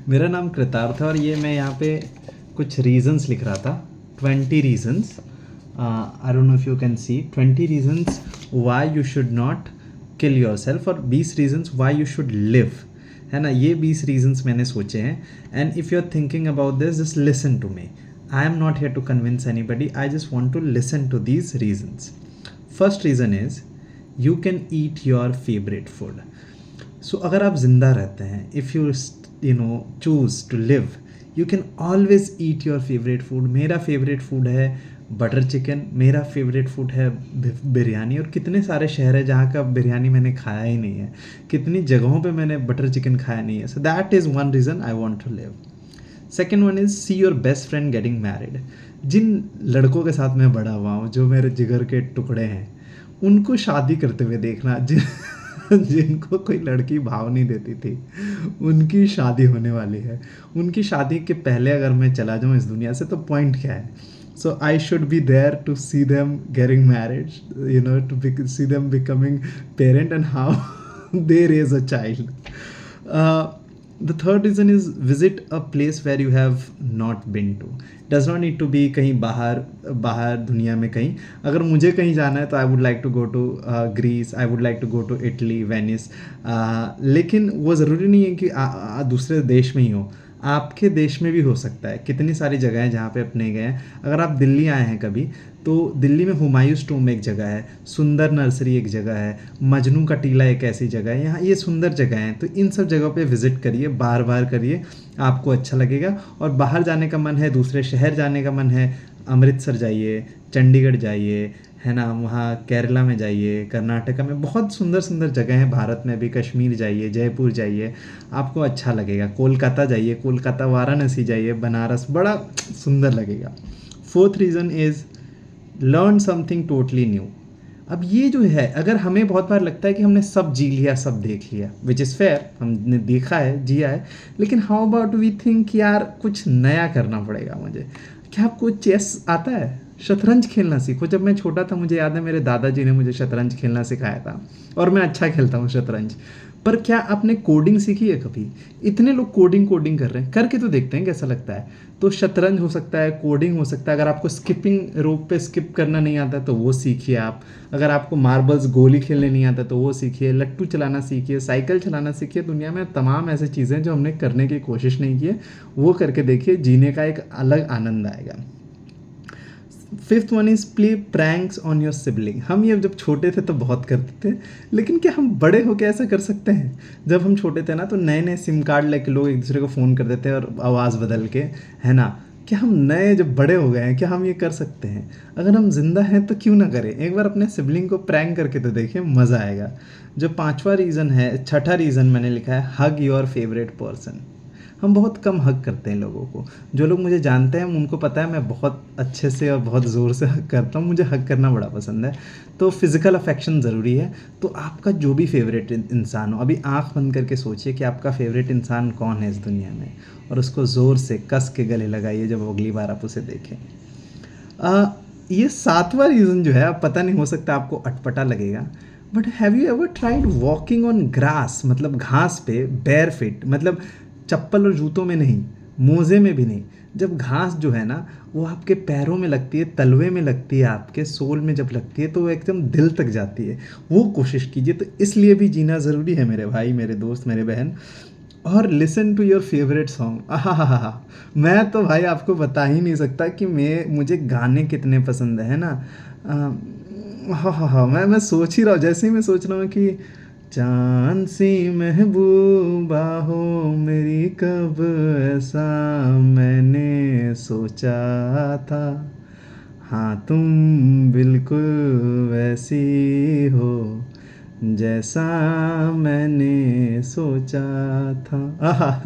मेरा नाम कृतार्थ है और ये मैं यहाँ पे कुछ रीजंस लिख रहा था। 20 reasons, I don't know if you can see 20 reasons why you should not kill yourself, और 20 reasons why you should live, है ना। ये 20 रीजंस मैंने सोचे हैं। And if you are thinking about this, just listen to me. I am not here to convince anybody, I just want to listen to these reasons. First reason is you can eat your favourite food. So अगर आप ज़िंदा रहते हैं, if you know choose to live, you can always eat your favourite food. मेरा favourite food है butter chicken, मेरा favourite food है बिरयानी। और कितने सारे शहर है जहाँ का बिरयानी मैंने खाया ही नहीं है, कितनी जगहों पे मैंने बटर चिकन खाया नहीं है। So that is one reason I want to live. Second one is see your best friend getting married. जिन लड़कों के साथ मैं बड़ा हुआ हूँ, जो मेरे जिगर के टुकड़े हैं, उनको शादी करते हुए देखना। जिनको कोई लड़की भाव नहीं देती थी, उनकी शादी होने वाली है। उनकी शादी के पहले अगर मैं चला जाऊँ इस दुनिया से तो पॉइंट क्या है? So I should be there to see them getting married, you know, to see them becoming parent and how they raise a child. The third reason is visit a place where you have not been to. Does not need to be कहीं बाहर बाहर दुनिया में कहीं। अगर मुझे कहीं जाना है तो I would like to go to Greece, I would like to go to Italy, Venice. लेकिन वो ज़रूरी नहीं है कि दूसरे देश में ही हो, आपके देश में भी हो सकता है। कितनी सारी जगह हैं जहाँ पे अपने गए हैं। अगर आप दिल्ली आए हैं कभी, तो दिल्ली में हुमायूंस टूम एक जगह है, सुंदर नर्सरी एक जगह है, मजनू का टीला एक ऐसी जगह है। यहाँ ये सुंदर जगह हैं, तो इन सब जगहों पे विज़िट करिए, बार बार करिए, आपको अच्छा लगेगा। और बाहर जाने का मन है, दूसरे शहर जाने का मन है, अमृतसर जाइए, चंडीगढ़ जाइए, है ना, वहाँ केरला में जाइए, कर्नाटका में बहुत सुंदर सुंदर जगह हैं। भारत में भी कश्मीर जाइए, जयपुर जाइए, आपको अच्छा लगेगा। कोलकाता जाइए, कोलकाता, वाराणसी जाइए, बनारस, बड़ा सुंदर लगेगा। Fourth reason is learn something totally new. अब ये जो है, अगर हमें बहुत बार लगता है कि हमने सब जी लिया, सब देख लिया, विच इज़ फेयर, हमने देखा है, जिया है, लेकिन हाउ अबाउट वी थिंक यार कुछ नया करना पड़ेगा मुझे। क्या आपको चेस आता है? शतरंज खेलना सीखो। जब मैं छोटा था, मुझे याद है मेरे दादाजी ने मुझे शतरंज खेलना सिखाया था, और मैं अच्छा खेलता हूँ शतरंज। पर क्या आपने कोडिंग सीखी है कभी? इतने लोग कोडिंग कर रहे हैं, करके तो देखते हैं कैसा लगता है। तो शतरंज हो सकता है, कोडिंग हो सकता है। अगर आपको स्किपिंग रोप पे स्किप करना नहीं आता तो वो सीखिए आप। अगर आपको मार्बल्स गोली खेलने नहीं आता तो वो सीखिए। लट्टू चलाना सीखिए, साइकिल चलाना सीखिए। दुनिया में तमाम ऐसी चीज़ें जो हमने करने की कोशिश नहीं की है, वो करके देखिए, जीने का एक अलग आनंद आएगा। Fifth one is play pranks on your sibling. हम ये जब छोटे थे तो बहुत करते थे, लेकिन क्या हम बड़े होकर ऐसा कर सकते हैं? जब हम छोटे थे ना, तो नए नए सिम कार्ड लेके लोग एक दूसरे को फ़ोन कर देते हैं, और आवाज़ बदल के, है ना। क्या हम नए जब बड़े हो गए हैं, क्या हम ये कर सकते हैं? अगर हम जिंदा हैं तो क्यों ना करें? एक बार अपने सिबलिंग को प्रैंक करके तो देखिए, मज़ा आएगा। जो पांचवा रीज़न है, छठा रीज़न मैंने लिखा है, हग योर फेवरेट पर्सन। हम बहुत कम हग करते हैं लोगों को। जो लोग मुझे जानते हैं उनको पता है मैं बहुत अच्छे से और बहुत ज़ोर से हग करता हूँ। मुझे हग करना बड़ा पसंद है। तो फिज़िकल अफेक्शन ज़रूरी है। तो आपका जो भी फेवरेट इंसान हो, अभी आँख बंद करके सोचिए कि आपका फेवरेट इंसान कौन है इस दुनिया में, और उसको ज़ोर से कस के गले लगाइए जब अगली बार आप उसे देखें। ये सातवां रीज़न जो है, अब पता नहीं, हो सकता आपको अटपटा लगेगा, but have you ever tried walking on grass, मतलब घास पे, बेयर फिट, मतलब चप्पल और जूतों में नहीं, मोज़े में भी नहीं। जब घास जो है ना, वो आपके पैरों में लगती है, तलवे में लगती है, आपके सोल में जब लगती है, तो वो एकदम दिल तक जाती है। वो कोशिश कीजिए। तो इसलिए भी जीना ज़रूरी है मेरे भाई, मेरे दोस्त, मेरे बहन। और listen to your favourite song. आहा, मैं तो भाई आपको बता ही नहीं सकता कि मुझे गाने कितने पसंद है ना। हाँ, मैं सोच ही रहा हूँ, जैसे ही मैं सोच रहा हूँ कि चांद सी महबूबा हो मेरी, कब ऐसा मैंने सोचा था, हाँ तुम बिल्कुल वैसी हो जैसा मैंने सोचा था। आहा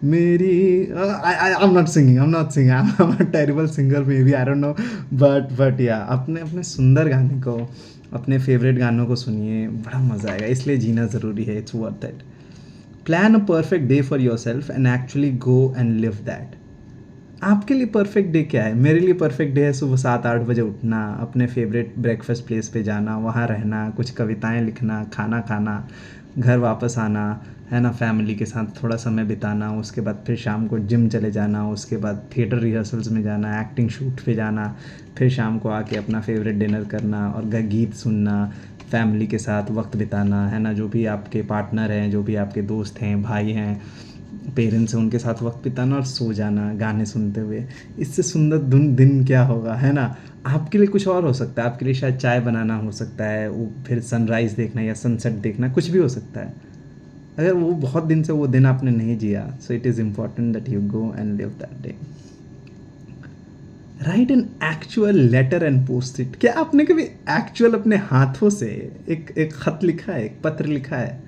मेरी आई am not singing, I am a terrible singer, may be, I don't no, but या अपने अपने सुंदर गाने को, अपने फेवरेट गानों को सुनिए, बड़ा मज़ा आएगा। इसलिए जीना ज़रूरी है, it's worth it. Plan a perfect day for your self and actually go and live that. आपके लिए परफेक्ट डे क्या है? मेरे लिए परफेक्ट डे है सुबह 7-8 बजे उठना, अपने फेवरेट ब्रेकफास्ट प्लेस पे जाना, वहाँ रहना, कुछ कविताएं लिखना, खाना खाना, घर वापस आना, है ना, फैमिली के साथ थोड़ा समय बिताना, उसके बाद फिर शाम को जिम चले जाना, उसके बाद थिएटर रिहर्सल्स में जाना, एक्टिंग शूट पे जाना, फिर शाम को आके अपना फेवरेट डिनर करना और गीत सुनना, फैमिली के साथ वक्त बिताना, है ना, जो भी आपके पार्टनर हैं, जो भी आपके दोस्त हैं, भाई हैं, पेरेंट्स हैं, उनके साथ वक्त बिताना और सो जाना गाने सुनते हुए। इससे सुंदर दिन क्या होगा, है ना। आपके लिए कुछ और हो सकता है, आपके लिए शायद चाय बनाना हो सकता है, वो फिर सनराइज़ देखना या सनसेट देखना, कुछ भी हो सकता है। अगर वो बहुत दिन से वो दिन आपने नहीं जिया, so it is important that you go and live that day. Write an actual letter and post it. क्या आपने कभी एक्चुअल अपने हाथों से एक खत लिखा है, एक पत्र लिखा है?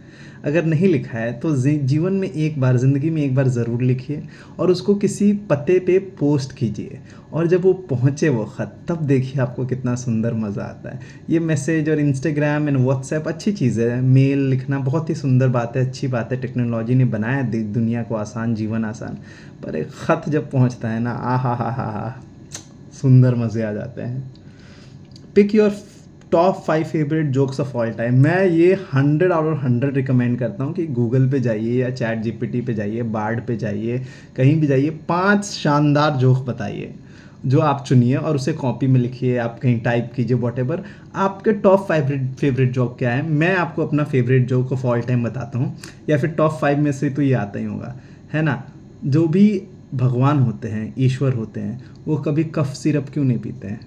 अगर नहीं लिखा है तो जीवन में एक बार, ज़िंदगी में एक बार ज़रूर लिखिए और उसको किसी पते पे पोस्ट कीजिए, और जब वो पहुँचे वो ख़त, तब देखिए आपको कितना सुंदर मज़ा आता है। ये मैसेज और इंस्टाग्राम एंड व्हाट्सएप अच्छी चीज़ है, मेल लिखना बहुत ही सुंदर बात है, अच्छी बात है, टेक्नोलॉजी ने बनाया दुनिया को आसान, जीवन आसान। पर एक ख़त जब पहुँचता है ना, हा, सुंदर मज़े आ जाते हैं। Pick your top 5 favourite jokes of all time. मैं ये 100 आउट ऑफ 100 रिकमेंड करता हूँ कि गूगल पे जाइए या चैट जीपीटी पे जाइए, बार्ड पे जाइए, कहीं भी जाइए, 5 शानदार जोक बताइए जो आप चुनिए और उसे कॉपी में लिखिए, आप कहीं टाइप कीजिए, वॉटेवर। आपके टॉप 5 फेवरेट जोक क्या है? मैं आपको अपना favourite joke of all time बताता हूँ, या फिर टॉप 5 में से तो ये आता ही होगा, है ना। जो भी भगवान होते हैं, ईश्वर होते हैं, वो कभी कफ सिरप क्यों नहीं पीते हैं?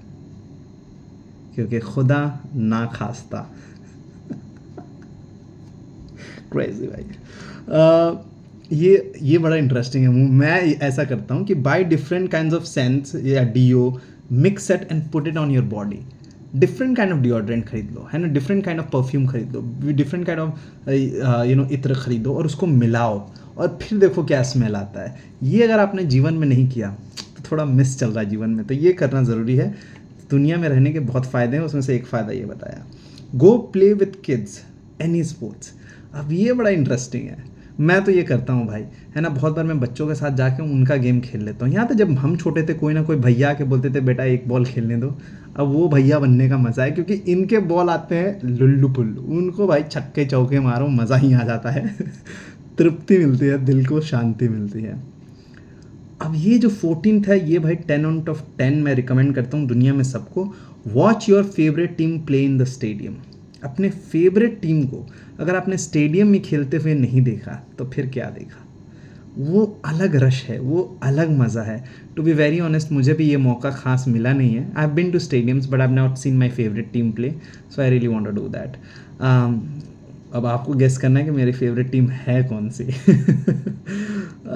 क्योंकि खुदा ना खास्ता। क्रेजी भाई। ये बड़ा इंटरेस्टिंग है। मैं ऐसा करता हूँ कि buy different kinds of scents या deo, mix it and put it on your body. Different kind of deodorant खरीद लो, है ना, डिफरेंट काइंड ऑफ परफ्यूम खरीद लो, डिफरेंट काइंड ऑफ इत्र खरीदो और उसको मिलाओ और फिर देखो क्या स्मेल आता है। ये अगर आपने जीवन में नहीं किया तो थोड़ा मिस चल रहा है जीवन में, तो ये करना ज़रूरी है। दुनिया में रहने के बहुत फ़ायदे हैं, उसमें से एक फ़ायदा ये बताया, go play with kids any sports. अब ये बड़ा इंटरेस्टिंग है, मैं तो ये करता हूँ भाई, है ना। बहुत बार मैं बच्चों के साथ जाके उनका गेम खेल लेता हूँ। यहाँ तो जब हम छोटे थे कोई ना कोई भैया के बोलते थे बेटा एक बॉल खेलने दो, अब वो भैया बनने का मज़ा है, क्योंकि इनके बॉल आते हैं लुल्लू पुल्लू, उनको भाई छक्के चौके मारो, मज़ा ही आ जाता है। तृप्ति मिलती है, दिल को शांति मिलती है। अब ये जो 14th है, ये भाई 10 आउट ऑफ 10 मैं रिकमेंड करता हूँ दुनिया में सबको। Watch your favourite team play in the stadium. अपने फेवरेट टीम को अगर आपने स्टेडियम में खेलते हुए नहीं देखा तो फिर क्या देखा? वो अलग रश है, वो अलग मज़ा है। टू बी वेरी ऑनेस्ट, मुझे भी ये मौका खास मिला नहीं है। I have been to stadiums but I have not seen my favourite team play, so I really want to do that. अब आपको गेस करना है कि मेरी फेवरेट टीम है कौन सी।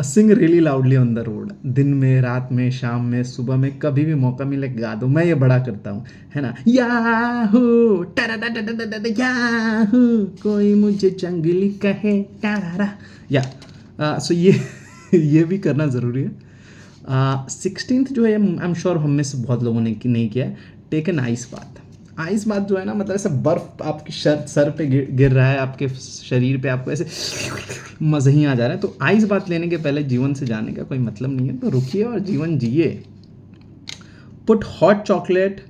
Sing really loudly on the road. दिन में, रात में, शाम में, सुबह में, कभी भी मौका मिले गा दो। मैं ये बड़ा करता हूँ, है ना। याहू याहू, कोई मुझे जंगली कहे टारा, या सो ये भी करना ज़रूरी है। 16th जो है, आई एम श्योर हम में से बहुत लोगों ने नहीं किया है, take an ice bath. Ice bath जो है ना, मतलब ऐसे बर्फ आपकी सर पे गिर रहा है, आपके शरीर पे, आपको ऐसे मज़े ही आ जा रहा है। तो आइस बात लेने के पहले जीवन से जाने का कोई मतलब नहीं है, तो रुकिए और जीवन जिए। पुट हॉट चॉकलेट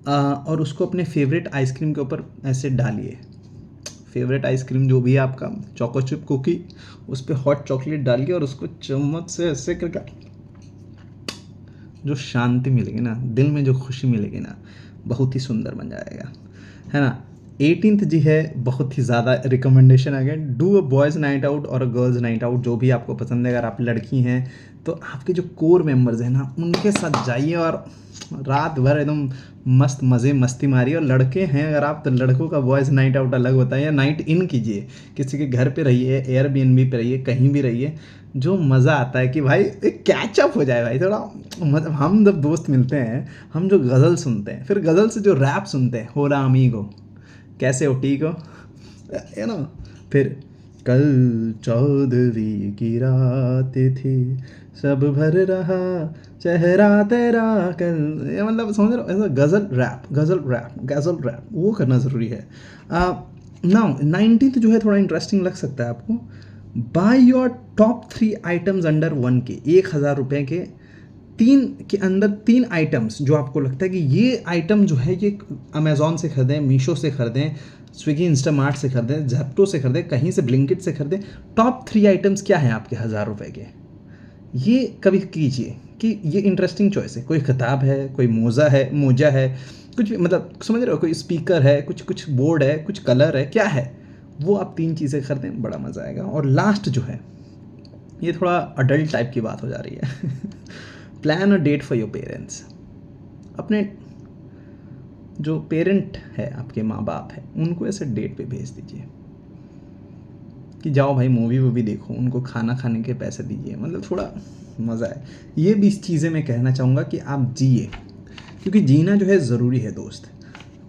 और उसको अपने फेवरेट आइसक्रीम के ऊपर ऐसे डालिए। फेवरेट आइसक्रीम जो भी है आपका, चोको चिप कुकी, उस पर हॉट चॉकलेट डालिए और उसको चम्मच से ऐसे करके, जो शांति मिलेगी ना, दिल में जो खुशी मिलेगी ना, बहुत ही सुंदर बन जाएगा, है ना। 18th जी है, बहुत ही ज़्यादा recommendation again, do a boys night out और अ गर्ल्स नाइट आउट, जो भी आपको पसंद है। अगर आप लड़की हैं तो आपके जो कोर मेंबर्स हैं ना, उनके साथ जाइए और रात भर एकदम मस्त मज़े मस्ती मारिए। और लड़के हैं अगर आप, तो लड़कों का बॉयज़ नाइट आउट अलग होता है, या नाइट इन कीजिए, किसी के घर पे रहिए, एयरबीएनबी पे रहिए, कहीं भी रहिए। जो मज़ा आता है कि भाई एक कैचअप हो जाए भाई थोड़ा, मतलब हम जब दोस्त मिलते हैं, हम जो गज़ल सुनते हैं, फिर गज़ल से जो रैप सुनते हैं, हो रहा अमीगो, कैसे हो ठीक हो, है ना। फिर कल 14वीं की रात थी, सब भर रहा चेहरा तेरा कल, ये मतलब समझ रहे हो, ऐसा गज़ल रैप वो करना ज़रूरी है। नाउ 19th जो है थोड़ा इंटरेस्टिंग लग सकता है आपको। By your top 3 items under 1K, 1000 रुपये के, 3 के अंदर 3 आइटम्स जो आपको लगता है कि ये आइटम जो है ये अमेज़ॉन से ख़रीदें, मीशो से ख़रीदें, स्विगी इंस्टामार्ट से खरीदें, जेप्टो से खरीदें, कहीं से ब्लिंकिट से खरीदें, टॉप 3 आइटम्स क्या हैं आपके 1000 रुपये के, ये कभी कीजिए कि ये इंटरेस्टिंग चॉइस है। कोई किताब है, कोई मोजा है, कुछ भी, मतलब समझ रहे हो, कोई स्पीकर है, कुछ बोर्ड है, कुछ कलर है, क्या है वो, आप 3 चीज़ें खरीदें, बड़ा मज़ा आएगा। और लास्ट जो है, ये थोड़ा अडल्ट टाइप की बात हो जा रही है plan a date for your parents. अपने जो पेरेंट है, आपके माँ बाप है, उनको ऐसे डेट पे भेज दीजिए कि जाओ भाई मूवी देखो, उनको खाना खाने के पैसे दीजिए, मतलब थोड़ा मज़ा है। ये 20 चीज़ें मैं कहना चाहूँगा कि आप जिए, क्योंकि जीना जो है ज़रूरी है दोस्त।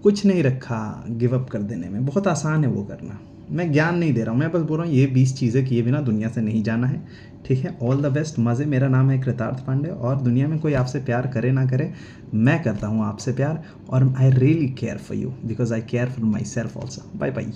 कुछ नहीं रखा गिव अप कर देने में, बहुत आसान है वो करना। मैं ज्ञान नहीं दे रहा हूँ, मैं बस बोल रहा हूँ ये 20 चीज़ें किए बिना दुनिया से नहीं जाना है, ठीक है। ऑल द बेस्ट, मज़े। मेरा नाम है कृतार्थ पांडे, और दुनिया में कोई आपसे प्यार करे ना करे, मैं करता हूँ आपसे प्यार, और I really care for you because I care for myself also. Bye bye.